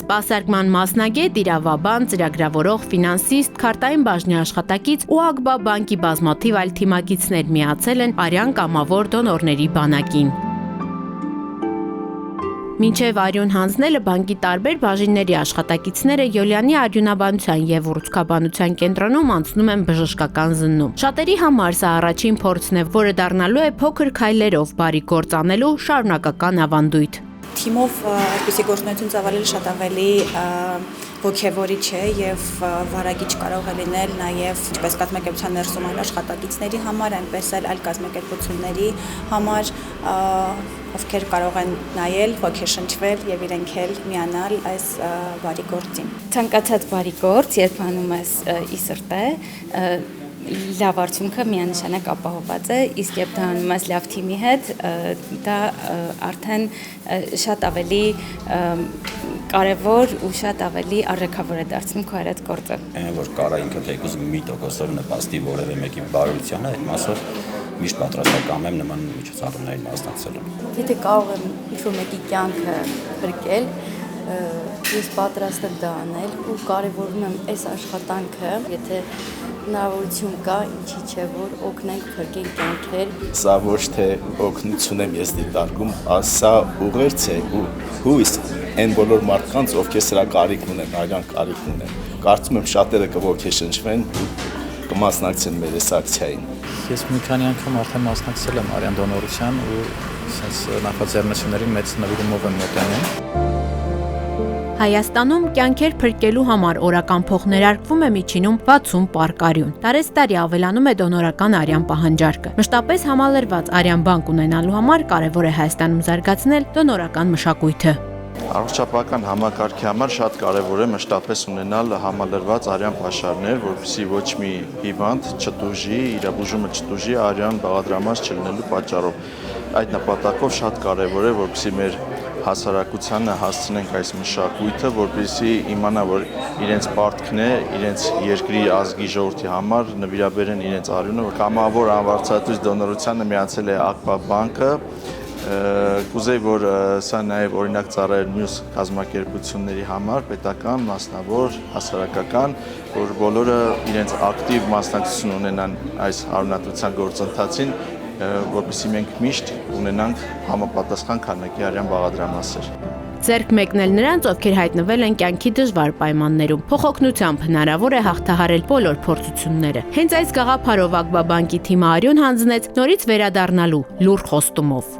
Սպասարկման մասնագետ, իրավաբան, ծրագրավորող, ֆինանսիստ, քարտային բաժնի աշխատակից ու ԱԳԲԱ բանկի բազմաթիվ այլ թիմակիցներ միացել են Արյան կամավոր դոնորների բանակին։ Մինչև արյուն հանձնելը բանկի տարբեր բաժինների աշխատակիցները Յոլյանի արյունաբանության և ուռուցքաբանության կենտրոնում անցնում են բժշկական զննում։ Շատերի համար սա առաջին փորձն է, որը դառնալու է փոքր քայլերով բարի գործ անելու շարունակական ավանդույթ։ Թիմով այսպիսի գործունեություն ծավալելը շատ ավելի ոգևորիչ է եւ վարագիչ կարող է լինել նաեւ ինչպես կազմակերպության ներսում այլ աշխատակիցների համար, այնպես էլ այլ կազմակերպությունների համար, ովքեր կարող են նայել, ոգեշնչվել եւ իրենք էլ միանալ այս բարի գործին։ Ցանկացած բարի գործ, երբ անում ես ի սրտե, լավ արդյունքը միանշանակ ապահովված է, իսկ երբ դա անում ես լավ թիմի հետ, դա արդեն շատ ավելի կարևոր ու շատ ավելի առաքավոր է դարձնում քո արած գործը։ Որ կարա ինքը թեկուզ մի տոկոսով նպաստի որևէ մեկի բարությանը, այդ մասով միշտ պատրաստական եմ նման միջոցառումներին մասնակցելու։ Եթե կարող եմ ինչ-որ մեկի կյանքը փրկել, ես պատրաստ եմ դա անել ու կարևորում եմ այս աշխատանքը, եթե հնարավորություն կա, ինչի չէ որ օգնենք փրկենք կյանքեր։ Սա ոչ թե օգնություն եմ ես դիտարկում, սա ուղերձ է ու հույս այն բոլոր մարդկանց, ովքեր սրա կարիքն ունեն, արյան կարիք ունեն։ Կարծում եմ շատերը կոգեշնչվեն ու կմասնակցեն մեր այս ակցիային։ Ես մի քանի անգամ արդեն մասնակցել եմ արյան դոնորության ու նախաձեռնությունների մեծ նվիրումով եմ մոտենում։ Հայաստանում կյանքեր փրկելու համար օրական փող ներարկվում է միջինում 60 պարկ արյուն։ Տարեցտարի ավելանում է դոնորական արյան պահանջարկը։ Մշտապես համալրված արյան բանկ ունենալու համար կարևոր է Հայաստանում զարգացնել դոնորական մշակույթը։ Առողջապահական համակարգի համար շատ կարևոր է մշտապես ունենալ համալրված արյան պաշարներ, որպեսզի ոչ մի հիվանդ չտուժի, իր բուժումը չտուժի արյան բաղադրամաս չլինելու պատճառով։ Այդ նպատակով շատ կարևոր է, որպեսզի մեր հասարակությանը հասցնենք այս մշակույթը, որպեսզի իմանա, որ իրենց պարտքն է, իրենց երկրի ազգի ժողովրդի համար նվիրաբերեն իրենց արյունը։ Կամավոր անվարձատույց դոնորությանը միացել է ԱԳԲԱ բանկը, կուզեի, որ սա նաև օրինակ ծառայեր մյուս կազմակերպությունների համար, պետական, մասնավոր, հասարակական, որ բոլորը իրենց ակտիվ մասնակցություն ունենան այս արյունատության գործընթացին, որպեսզի մենք միշտ ունենանք համապատասխան քանակի արյան բաղադրամասեր։ Ձեռք մեկնել նրանց, ովքեր հայտնվել են կյանքի դժվար պայմաններում։ Փոխօգնությամբ հնարավոր է հաղթահարել բոլոր փորձությունները։ Հենց այս գաղափարով ԱԳԲԱ բանկի թիմը արյուն հանձնեց նորից վերադառնալու լուռ խոստումով։